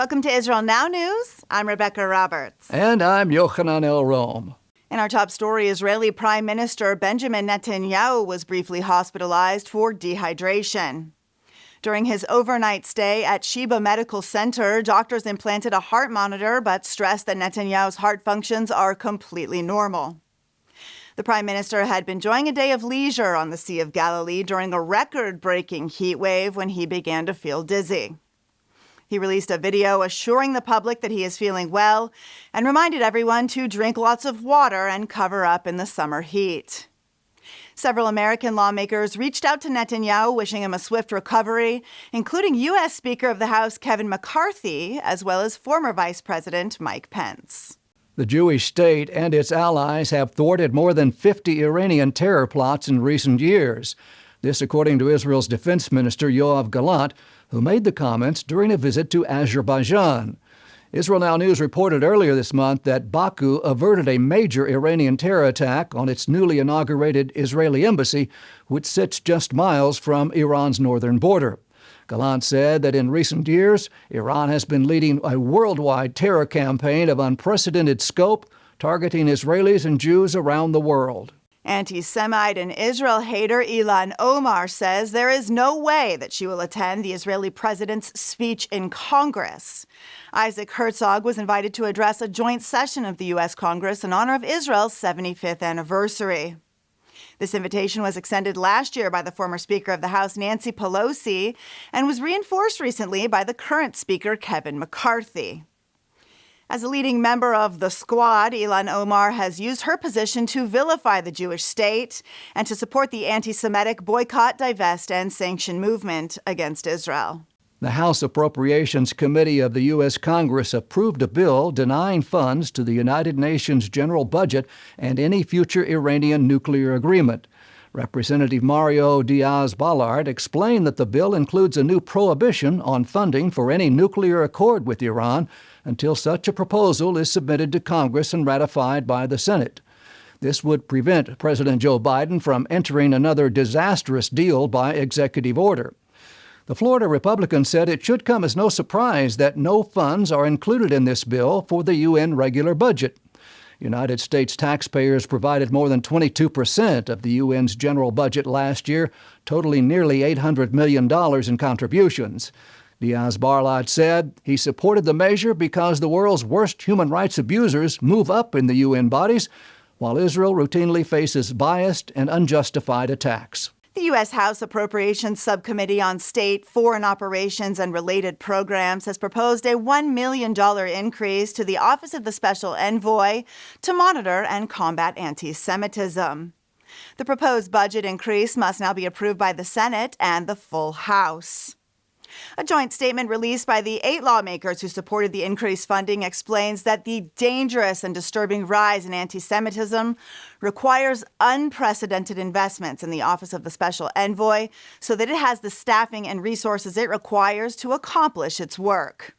Welcome to Israel Now News. I'm Rebecca Roberts. And I'm Yochanan El-Rom. In our top story, Israeli Prime Minister Benjamin Netanyahu was briefly hospitalized for dehydration. During his overnight stay at Sheba Medical Center, doctors implanted a heart monitor but stressed that Netanyahu's heart functions are completely normal. The Prime Minister had been enjoying a day of leisure on the Sea of Galilee during a record-breaking heat wave when he began to feel dizzy. He released a video assuring the public that he is feeling well and reminded everyone to drink lots of water and cover up in the summer heat. Several American lawmakers reached out to Netanyahu, wishing him a swift recovery, including U.S. Speaker of the House Kevin McCarthy, as well as former Vice President Mike Pence. The Jewish state and its allies have thwarted more than 50 Iranian terror plots in recent years. This according to Israel's Defense Minister Yoav Gallant, who made the comments during a visit to Azerbaijan. Israel Now News reported earlier this month that Baku averted a major Iranian terror attack on its newly inaugurated Israeli embassy, which sits just miles from Iran's northern border. Gallant said that in recent years, Iran has been leading a worldwide terror campaign of unprecedented scope, targeting Israelis and Jews around the world. Anti-Semite and Israel hater Ilhan Omar says there is no way that she will attend the Israeli president's speech in Congress. Isaac Herzog was invited to address a joint session of the U.S. Congress in honor of Israel's 75th anniversary. This invitation was extended last year by the former Speaker of the House, Nancy Pelosi, and was reinforced recently by the current Speaker, Kevin McCarthy. As a leading member of the Squad, Ilhan Omar has used her position to vilify the Jewish state and to support the anti-Semitic boycott, divest, and sanction movement against Israel. The House Appropriations Committee of the U.S. Congress approved a bill denying funds to the United Nations general budget and any future Iranian nuclear agreement. Representative Mario Diaz-Balart explained that the bill includes a new prohibition on funding for any nuclear accord with Iran until such a proposal is submitted to Congress and ratified by the Senate. This would prevent President Joe Biden from entering another disastrous deal by executive order. The Florida Republican said it should come as no surprise that no funds are included in this bill for the UN regular budget. United States taxpayers provided more than 22% of the UN's general budget last year, totaling nearly $800 million in contributions. Diaz-Balart said he supported the measure because the world's worst human rights abusers move up in the UN bodies, while Israel routinely faces biased and unjustified attacks. The U.S. House Appropriations Subcommittee on State, Foreign Operations, and Related Programs has proposed a $1 million increase to the Office of the Special Envoy to monitor and combat anti-Semitism. The proposed budget increase must now be approved by the Senate and the full House. A joint statement released by the 8 lawmakers who supported the increased funding explains that the dangerous and disturbing rise in anti-Semitism requires unprecedented investments in the Office of the Special Envoy so that it has the staffing and resources it requires to accomplish its work.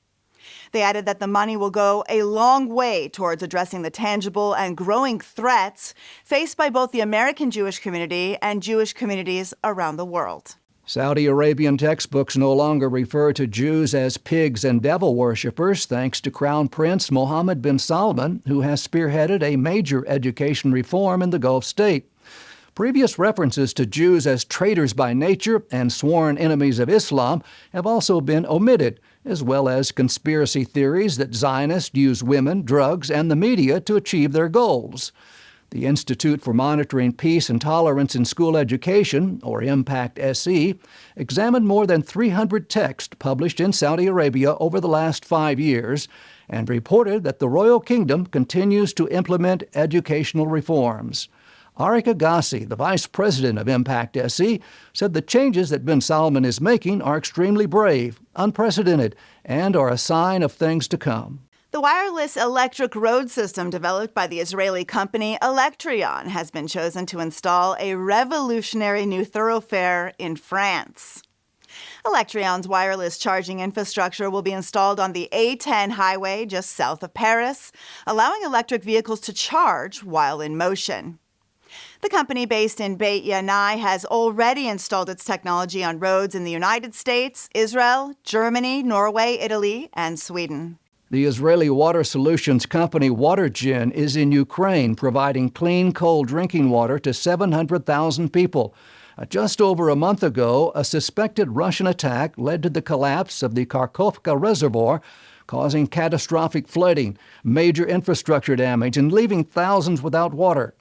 They added that the money will go a long way towards addressing the tangible and growing threats faced by both the American Jewish community and Jewish communities around the world. Saudi Arabian textbooks no longer refer to Jews as pigs and devil worshippers, thanks to Crown Prince Mohammed bin Salman, who has spearheaded a major education reform in the Gulf state. Previous references to Jews as traitors by nature and sworn enemies of Islam have also been omitted, as well as conspiracy theories that Zionists use women, drugs, and the media to achieve their goals. The Institute for Monitoring Peace and Tolerance in School Education, or Impact SE, examined more than 300 texts published in Saudi Arabia over the last 5 years and reported that the Royal Kingdom continues to implement educational reforms. Arik Agassi, the vice president of Impact SE, said the changes that bin Salman is making are extremely brave, unprecedented, and are a sign of things to come. The wireless electric road system developed by the Israeli company Electrion has been chosen to install a revolutionary new thoroughfare in France. Electrion's wireless charging infrastructure will be installed on the A10 highway just south of Paris, allowing electric vehicles to charge while in motion. The company based in Beit Yanai has already installed its technology on roads in the United States, Israel, Germany, Norway, Italy, and Sweden. The Israeli water solutions company WaterGen is in Ukraine providing clean, cold drinking water to 700,000 people. Just over a month ago, a suspected Russian attack led to the collapse of the Kharkovka reservoir, causing catastrophic flooding, major infrastructure damage, and leaving thousands without water.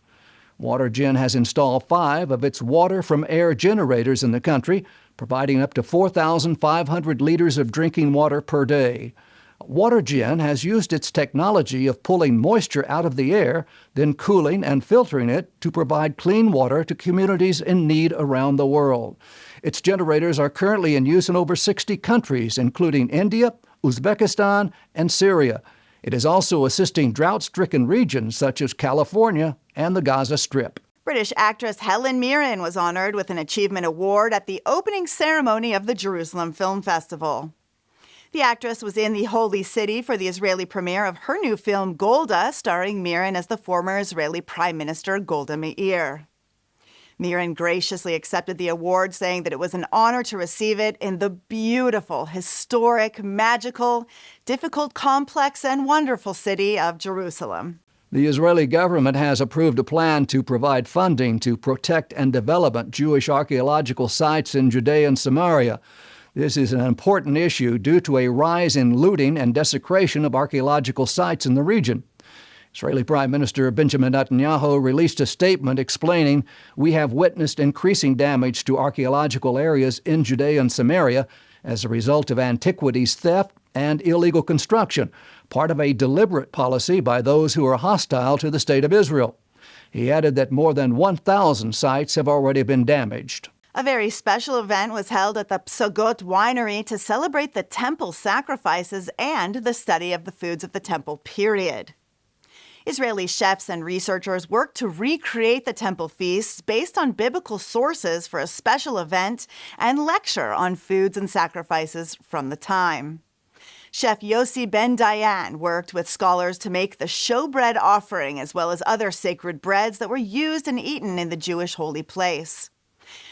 WaterGen has installed 5 of its water-from-air generators in the country, providing up to 4,500 liters of drinking water per day. WaterGen has used its technology of pulling moisture out of the air, then cooling and filtering it to provide clean water to communities in need around the world. Its generators are currently in use in over 60 countries, including India, Uzbekistan, and Syria. It is also assisting drought-stricken regions such as California and the Gaza Strip. British actress Helen Mirren was honored with an Achievement Award at the opening ceremony of the Jerusalem Film Festival. The actress was in the Holy City for the Israeli premiere of her new film Golda, starring Mirren as the former Israeli Prime Minister Golda Meir. Mirren graciously accepted the award, saying that it was an honor to receive it in the beautiful, historic, magical, difficult, complex, and wonderful city of Jerusalem. The Israeli government has approved a plan to provide funding to protect and develop Jewish archaeological sites in Judea and Samaria. This is an important issue due to a rise in looting and desecration of archaeological sites in the region. Israeli Prime Minister Benjamin Netanyahu released a statement explaining, "We have witnessed increasing damage to archaeological areas in Judea and Samaria as a result of antiquities theft and illegal construction, part of a deliberate policy by those who are hostile to the State of Israel." He added that more than 1,000 sites have already been damaged. A very special event was held at the Psagot Winery to celebrate the temple sacrifices and the study of the foods of the temple period. Israeli chefs and researchers worked to recreate the temple feasts based on biblical sources for a special event and lecture on foods and sacrifices from the time. Chef Yossi Ben Dayan worked with scholars to make the showbread offering as well as other sacred breads that were used and eaten in the Jewish holy place.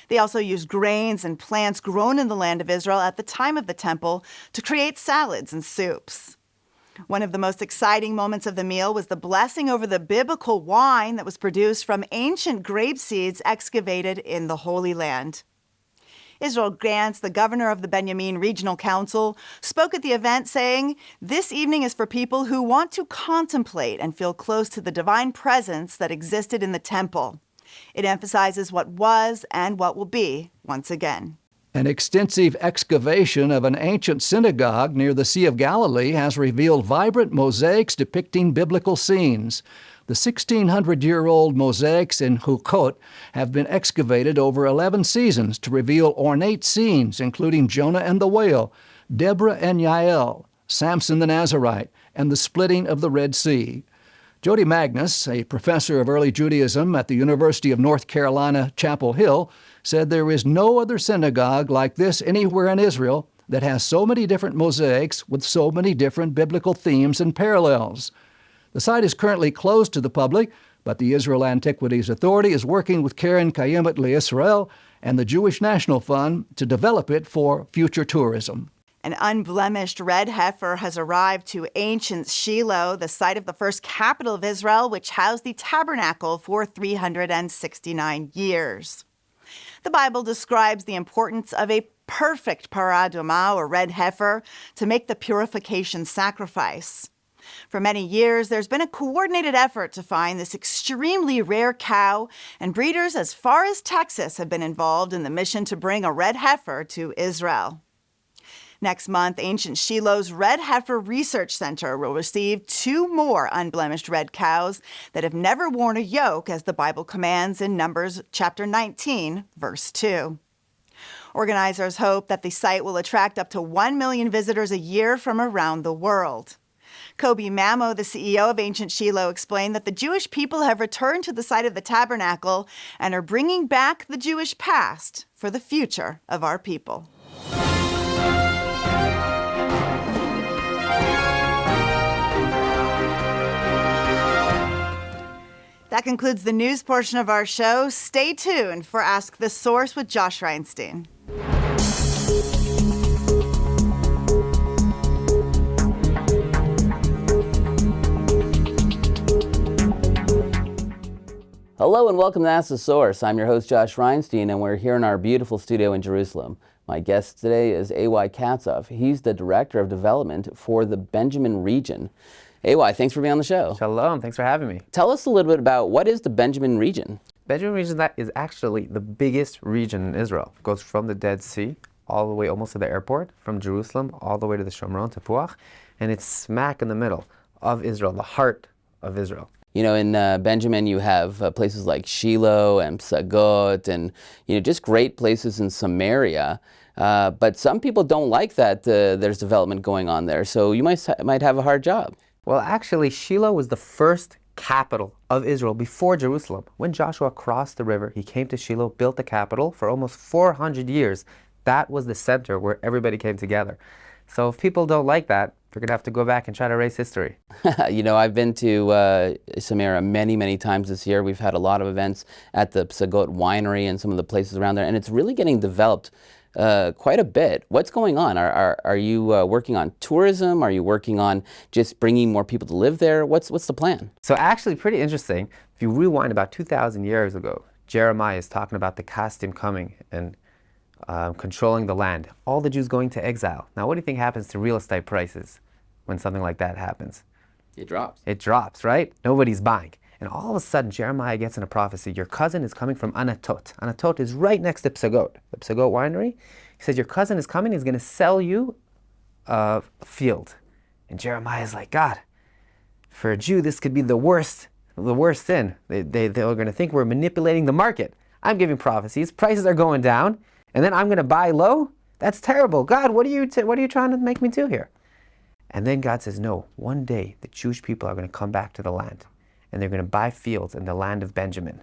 They also used grains and plants grown in the land of Israel at the time of the temple to create salads and soups. One of the most exciting moments of the meal was the blessing over the biblical wine that was produced from ancient grape seeds excavated in the Holy Land. Israel Gantz, the governor of the Benjamin Regional Council, spoke at the event saying, "This evening is for people who want to contemplate and feel close to the divine presence that existed in the temple. It emphasizes what was and what will be once again." An extensive excavation of an ancient synagogue near the Sea of Galilee has revealed vibrant mosaics depicting biblical scenes. The 1,600-year-old mosaics in Hukot have been excavated over 11 seasons to reveal ornate scenes, including Jonah and the whale, Deborah and Yael, Samson the Nazarite, and the splitting of the Red Sea. Jody Magnus, a professor of early Judaism at the University of North Carolina, Chapel Hill, said there is no other synagogue like this anywhere in Israel that has so many different mosaics with so many different biblical themes and parallels. The site is currently closed to the public, but the Israel Antiquities Authority is working with Keren Kayemet LeIsrael and the Jewish National Fund to develop it for future tourism. An unblemished red heifer has arrived to ancient Shiloh, the site of the first capital of Israel, which housed the tabernacle for 369 years. The Bible describes the importance of a perfect parah adumah, or red heifer, to make the purification sacrifice. For many years, there's been a coordinated effort to find this extremely rare cow, and breeders as far as Texas have been involved in the mission to bring a red heifer to Israel. Next month, Ancient Shiloh's Red Heifer Research Center will receive 2 more unblemished red cows that have never worn a yoke, as the Bible commands in Numbers chapter 19, verse 2. Organizers hope that the site will attract up to 1 million visitors a year from around the world. Kobi Mamo, the CEO of Ancient Shiloh, explained that the Jewish people have returned to the site of the tabernacle and are bringing back the Jewish past for the future of our people. That concludes the news portion of our show. Stay tuned for Ask the Source with Josh Reinstein. Hello and welcome to Ask the Source. I'm your host Josh Reinstein, and we're here in our beautiful studio in Jerusalem. My guest today is A.Y. Katsof. He's the Director of Development for the Benjamin region. A.Y., thanks for being on the show. Shalom, thanks for having me. Tell us a little bit about what is the Benjamin region? Benjamin region, that is actually the biggest region in Israel. It goes from the Dead Sea all the way almost to the airport, from Jerusalem all the way to the Shomron, to Puach, and it's smack in the middle of Israel, the heart of Israel. You know, in Benjamin, you have places like Shiloh and Psagot and, just great places in Samaria. But some people don't like that there's development going on there. So you might have a hard job. Well, actually, Shiloh was the first capital of Israel before Jerusalem. When Joshua crossed the river, he came to Shiloh, built the capital. For almost 400 years, that was the center where everybody came together. So if people don't like that, they're going to have to go back and try to erase history. I've been to Samaria many, many times this year. We've had a lot of events at the Psagot winery and some of the places around there, and it's really getting developed quite a bit. What's going on? Are you working on tourism? Are you working on just bringing more people to live there? What's the plan? So actually pretty interesting. If you rewind about 2,000 years ago, Jeremiah is talking about the Kasdim coming and controlling the land. All the Jews going to exile. Now what do you think happens to real estate prices when something like that happens? It drops. It drops, right? Nobody's buying. And all of a sudden, Jeremiah gets in a prophecy. Your cousin is coming from Anatot. Anatot is right next to Psagot, the Psagot winery. He says, your cousin is coming. He's going to sell you a field. And Jeremiah is like, God, for a Jew, this could be the worst sin. They're going to think we're manipulating the market. I'm giving prophecies. Prices are going down. And then I'm going to buy low? That's terrible. God, what are you trying to make me do here? And then God says, no, one day the Jewish people are going to come back to the land. And they're going to buy fields in the land of Benjamin.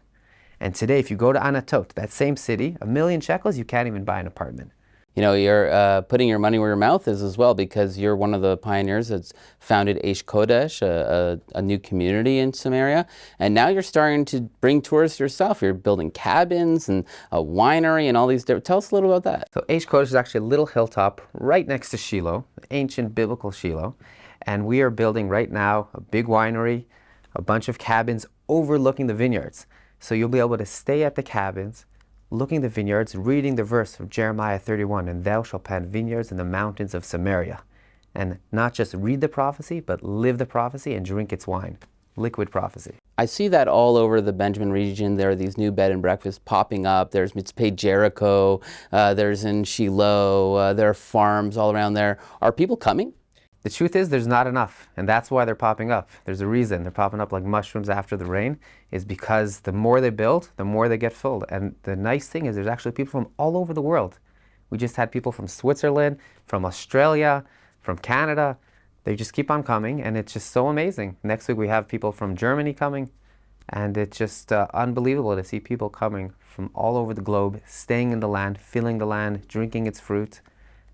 And today, if you go to Anatot, that same city, 1,000,000 shekels, you can't even buy an apartment. You're putting your money where your mouth is as well, because you're one of the pioneers that's founded Eish Kodesh, a new community in Samaria. And now you're starting to bring tourists yourself. You're building cabins and a winery and all these different... Tell us a little about that. So Eish Kodesh is actually a little hilltop right next to Shiloh, ancient biblical Shiloh. And we are building right now a big winery, a bunch of cabins overlooking the vineyards. So you'll be able to stay at the cabins, looking at the vineyards, reading the verse of Jeremiah 31, and thou shalt plant vineyards in the mountains of Samaria. And not just read the prophecy, but live the prophecy and drink its wine. Liquid prophecy. I see that all over the Benjamin region. There are these new bed and breakfasts popping up. There's Mitzpeh Jericho, there's in Shiloh, there are farms all around there. Are people coming? The truth is there's not enough, and that's why they're popping up. There's a reason. They're popping up like mushrooms after the rain, is because the more they build, the more they get filled. And the nice thing is there's actually people from all over the world. We just had people from Switzerland, from Australia, from Canada. They just keep on coming, and it's just so amazing. Next week we have people from Germany coming, and it's just unbelievable to see people coming from all over the globe, staying in the land, filling the land, drinking its fruit,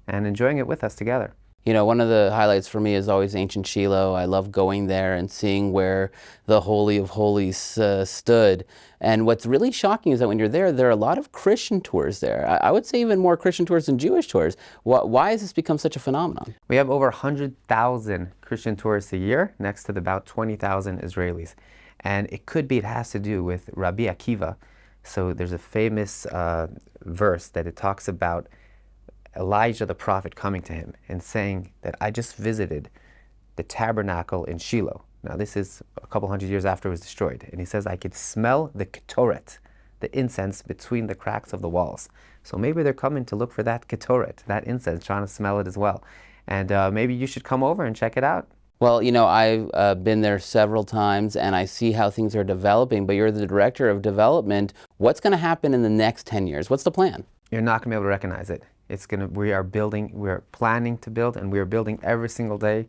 and enjoying it with us together. One of the highlights for me is always ancient Shiloh. I love going there and seeing where the Holy of Holies stood. And what's really shocking is that when you're there are a lot of Christian tours there. I would say even more Christian tours than Jewish tours. Why has this become such a phenomenon? We have over 100,000 Christian tourists a year, next to the about 20,000 Israelis. And it has to do with Rabbi Akiva. So there's a famous verse that it talks about Elijah the prophet coming to him and saying that I just visited the tabernacle in Shiloh. Now this is a couple hundred years after it was destroyed. And he says I could smell the ketoret, the incense between the cracks of the walls. So maybe they're coming to look for that ketoret, that incense, trying to smell it as well. And maybe you should come over and check it out. Well, I've been there several times and I see how things are developing, but you're the director of development. What's going to happen in the next 10 years? What's the plan? You're not going to be able to recognize it. We are planning to build, and we are building every single day.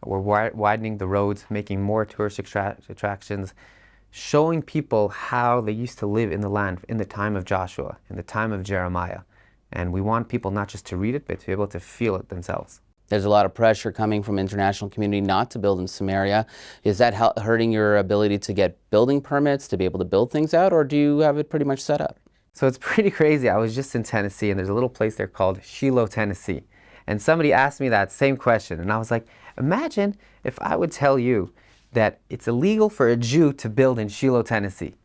We're widening the roads, making more tourist attractions, showing people how they used to live in the land in the time of Joshua, in the time of Jeremiah. And we want people not just to read it, but to be able to feel it themselves. There's a lot of pressure coming from international community not to build in Samaria. Is that hurting your ability to get building permits, to be able to build things out, or do you have it pretty much set up? So it's pretty crazy. I was just in Tennessee, and there's a little place there called Shiloh, Tennessee. And somebody asked me that same question, and I was like, imagine if I would tell you that it's illegal for a Jew to build in Shiloh, Tennessee.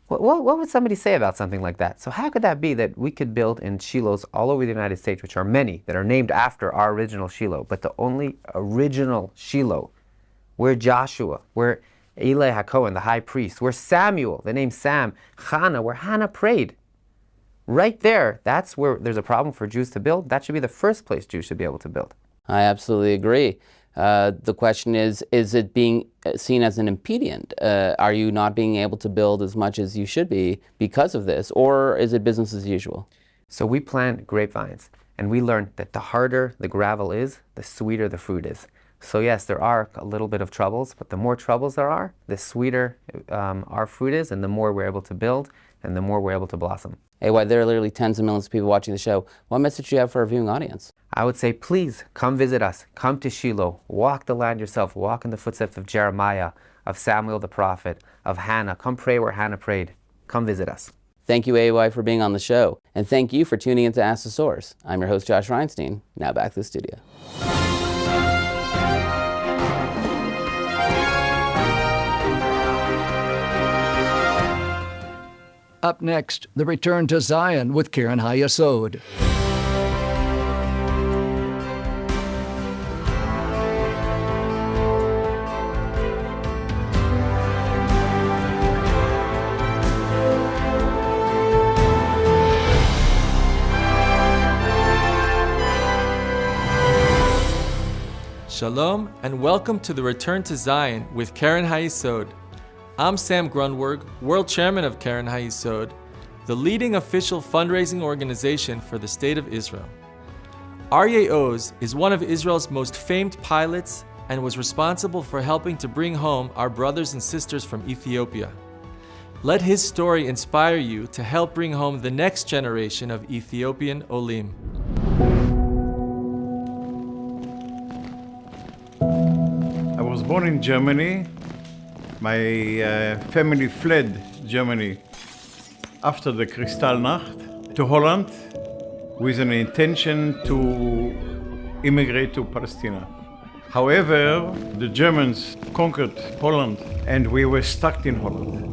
What would somebody say about something like that? So how could that be that we could build in Shilohs all over the United States, which are many, that are named after our original Shiloh, but the only original Shiloh, where Joshua, where Eli HaKohen, the high priest, where Samuel, the name Sam, Hannah, where Hannah prayed. Right there, that's where there's a problem for Jews to build. That should be the first place Jews should be able to build. I absolutely agree. The question is it being seen as an impediment? Are you not being able to build as much as you should be because of this, or is it business as usual? So we plant grapevines, and we learned that the harder the gravel is, the sweeter the fruit is. So yes, there are a little bit of troubles, but the more troubles there are, the sweeter our fruit is, and the more we're able to build, and the more we're able to blossom. Hey, why there are literally tens of millions of people watching the show. What message do you have for our viewing audience? I would say, please come visit us. Come to Shiloh. Walk the land yourself. Walk in the footsteps of Jeremiah, of Samuel the prophet, of Hannah. Come pray where Hannah prayed. Come visit us. Thank you, AY, for being on the show. And thank you for tuning in to Ask the Source. I'm your host, Josh Reinstein. Now back to the studio. Up next, the return to Zion with Karen Hayesod. Shalom and welcome to the Return to Zion with Karen Hayesod. I'm Sam Grunberg, World Chairman of Karen Hayesod, the leading official fundraising organization for the State of Israel. Aryeh Oz is one of Israel's most famed pilots and was responsible for helping to bring home our brothers and sisters from Ethiopia. Let his story inspire you to help bring home the next generation of Ethiopian Olim. I was born in Germany. My family fled Germany after the Kristallnacht to Holland with an intention to immigrate to Palestine. However, the Germans conquered Holland and we were stuck in Holland.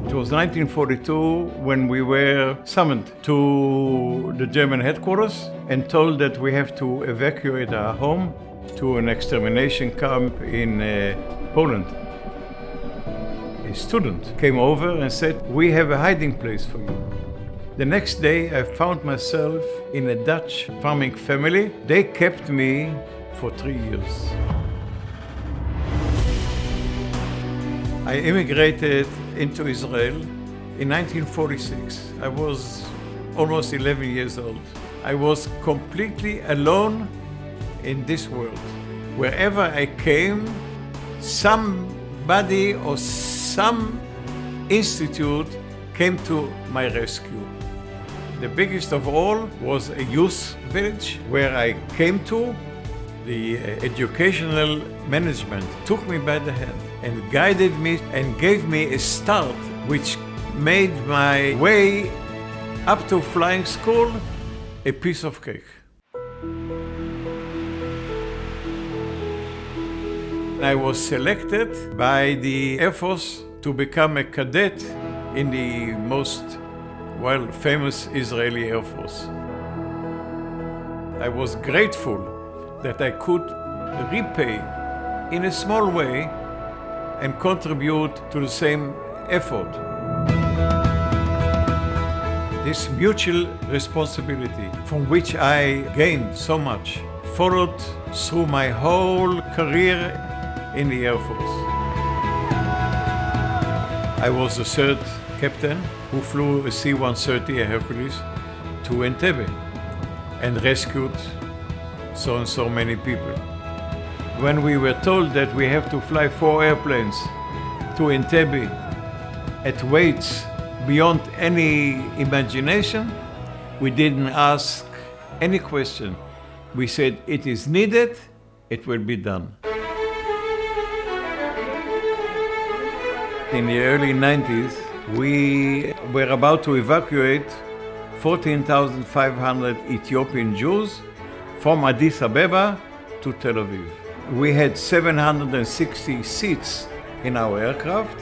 It was 1942 when we were summoned to the German headquarters and told that we have to evacuate our home to an extermination camp in Poland. A student came over and said, "We have a hiding place for you." The next day I found myself in a Dutch farming family. They kept me for 3 years. I immigrated into Israel in 1946. I was almost 11 years old. I was completely alone in this world. Wherever I came, somebody or some institute came to my rescue. The biggest of all was a youth village where I came to. The educational management took me by the hand and guided me and gave me a start which made my way up to flying school a piece of cake. I was selected by the Air Force to become a cadet in the most, famous Israeli Air Force. I was grateful that I could repay in a small way and contribute to the same effort. This mutual responsibility, from which I gained so much, followed through my whole career in the Air Force. I was the third captain who flew a C-130, a Hercules, to Entebbe and rescued so and so many people. When we were told that we have to fly 4 airplanes to Entebbe at weights beyond any imagination, we didn't ask any question. We said, it is needed, it will be done. In the early 90s, we were about to evacuate 14,500 Ethiopian Jews from Addis Ababa to Tel Aviv. We had 760 seats in our aircraft.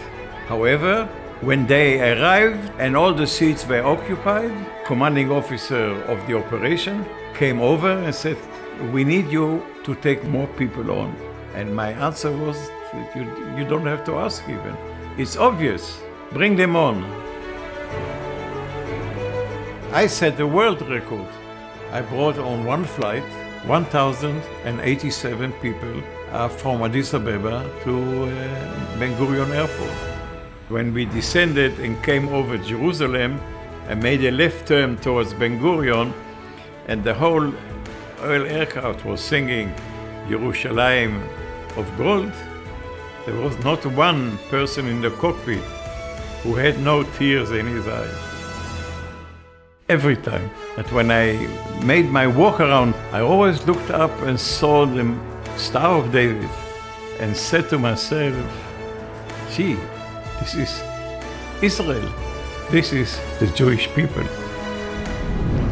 However, when they arrived and all the seats were occupied, commanding officer of the operation came over and said, we need you to take more people on. And my answer was, you don't have to ask even. It's obvious. Bring them on. I set the world record. I brought on one flight 1,087 people from Addis Ababa to Ben Gurion Airport. When we descended and came over Jerusalem, I made a left turn towards Ben Gurion, and the whole oil aircraft was singing Yerushalayim of gold. There was not one person in the cockpit who had no tears in his eyes. Every time. And when I made my walk around, I always looked up and saw the Star of David and said to myself, gee, this is Israel. This is the Jewish people.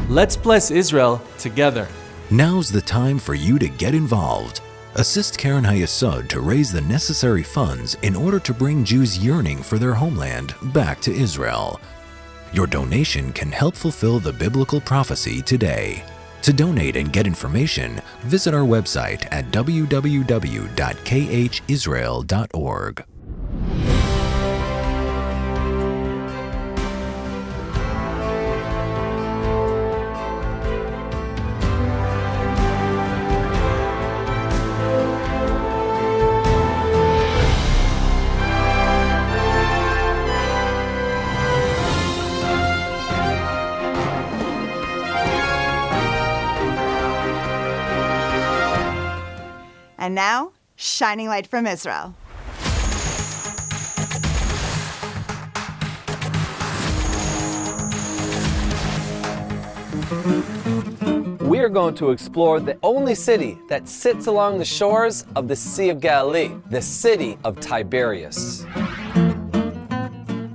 Let's bless Israel together. Now's the time for you to get involved. Assist Karen Hayesod to raise the necessary funds in order to bring Jews yearning for their homeland back to Israel. Your donation can help fulfill the biblical prophecy today. To donate and get information, visit our website at www.khisrael.org. And now, Shining Light from Israel. We are going to explore the only city that sits along the shores of the Sea of Galilee, the city of Tiberias.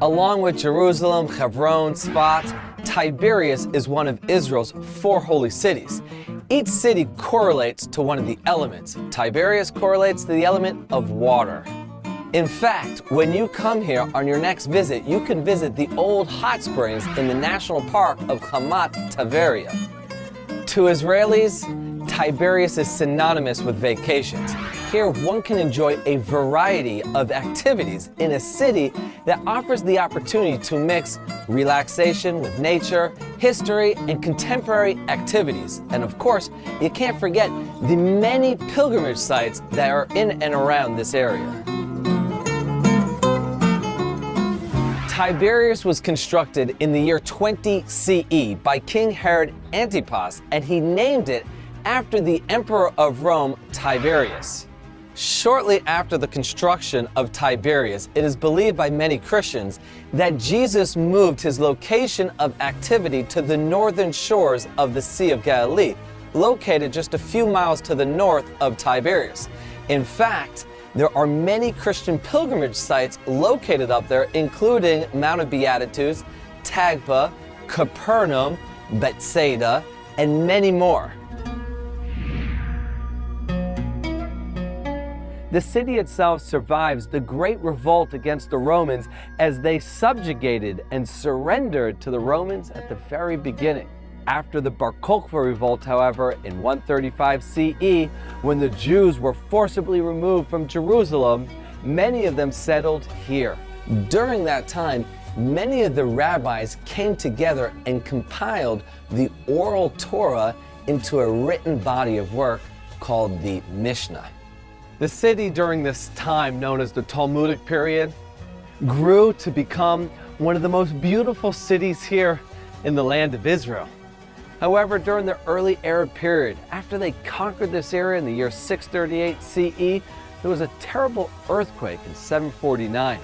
Along with Jerusalem, Hebron, Tzfat, Tiberias is one of Israel's 4 holy cities. Each city correlates to one of the elements. Tiberias correlates to the element of water. In fact, when you come here on your next visit, you can visit the old hot springs in the national park of Hamat Tveria. To Israelis, Tiberias is synonymous with vacations. Here, one can enjoy a variety of activities in a city that offers the opportunity to mix relaxation with nature, history, and contemporary activities. And of course, you can't forget the many pilgrimage sites that are in and around this area. Tiberias was constructed in the year 20 CE by King Herod Antipas, and he named it after the Emperor of Rome, Tiberius. Shortly after the construction of Tiberias, it is believed by many Christians that Jesus moved his location of activity to the northern shores of the Sea of Galilee, located just a few miles to the north of Tiberias. In fact, there are many Christian pilgrimage sites located up there, including Mount of Beatitudes, Tagba, Capernaum, Bethsaida, and many more. The city itself survives the great revolt against the Romans as they subjugated and surrendered to the Romans at the very beginning. After the Bar Kokhba revolt, however, in 135 CE, when the Jews were forcibly removed from Jerusalem, many of them settled here. During that time, many of the rabbis came together and compiled the oral Torah into a written body of work called the Mishnah. The city during this time, known as the Talmudic period, grew to become one of the most beautiful cities here in the land of Israel. However, during the early Arab period, after they conquered this area in the year 638 CE, there was a terrible earthquake in 749.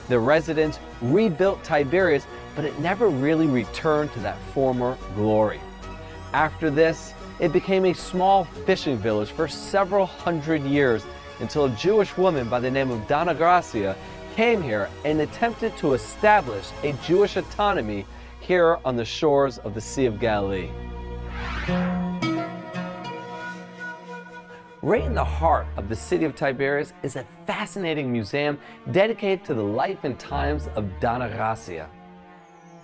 The residents rebuilt Tiberias, but it never really returned to that former glory. After this, it became a small fishing village for several hundred years until a Jewish woman by the name of Donna Gracia came here and attempted to establish a Jewish autonomy here on the shores of the Sea of Galilee. Right in the heart of the city of Tiberias is a fascinating museum dedicated to the life and times of Donna Gracia.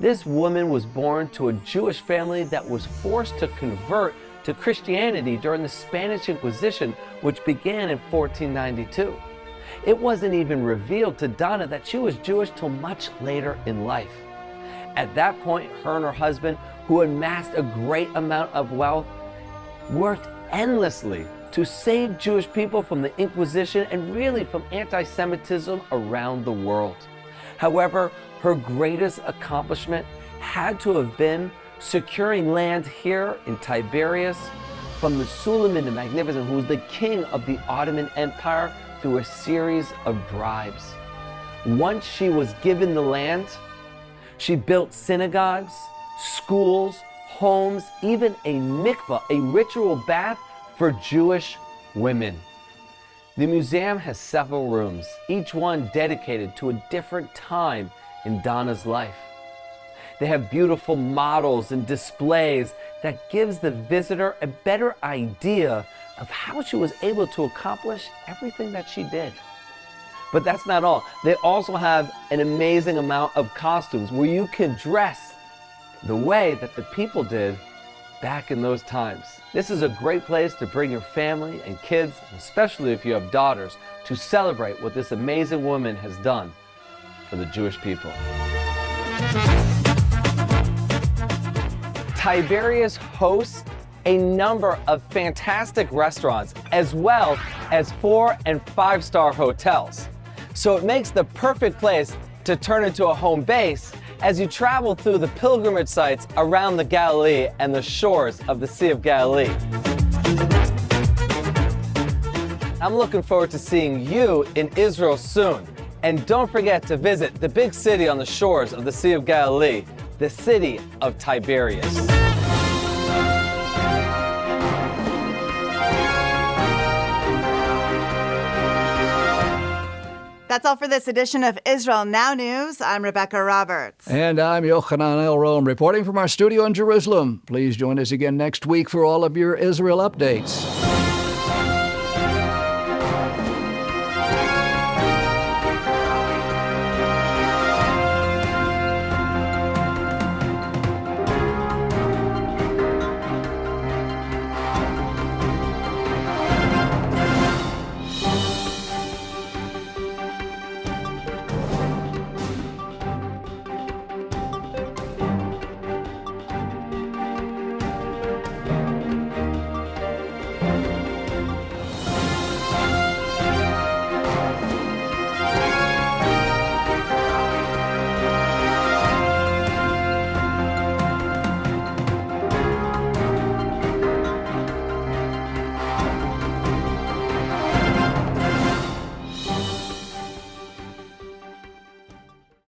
This woman was born to a Jewish family that was forced to convert to Christianity during the Spanish Inquisition, which began in 1492. It wasn't even revealed to Donna that she was Jewish till much later in life. At that point, her and her husband, who amassed a great amount of wealth, worked endlessly to save Jewish people from the Inquisition and really from anti-Semitism around the world. However, her greatest accomplishment had to have been securing land here in Tiberias from the Suleiman the Magnificent, who was the king of the Ottoman Empire, through a series of bribes. Once she was given the land, she built synagogues, schools, homes, even a mikveh, a ritual bath for Jewish women. The museum has several rooms, each one dedicated to a different time in Donna's life. They have beautiful models and displays that gives the visitor a better idea of how she was able to accomplish everything that she did. But that's not all. They also have an amazing amount of costumes where you can dress the way that the people did back in those times. This is a great place to bring your family and kids, especially if you have daughters, to celebrate what this amazing woman has done for the Jewish people. Tiberias hosts a number of fantastic restaurants as well as 4- and 5-star hotels. So it makes the perfect place to turn into a home base as you travel through the pilgrimage sites around the Galilee and the shores of the Sea of Galilee. I'm looking forward to seeing you in Israel soon. And don't forget to visit the big city on the shores of the Sea of Galilee, the city of Tiberias. That's all for this edition of Israel Now News. I'm Rebecca Roberts. And I'm Yochanan Elron, reporting from our studio in Jerusalem. Please join us again next week for all of your Israel updates.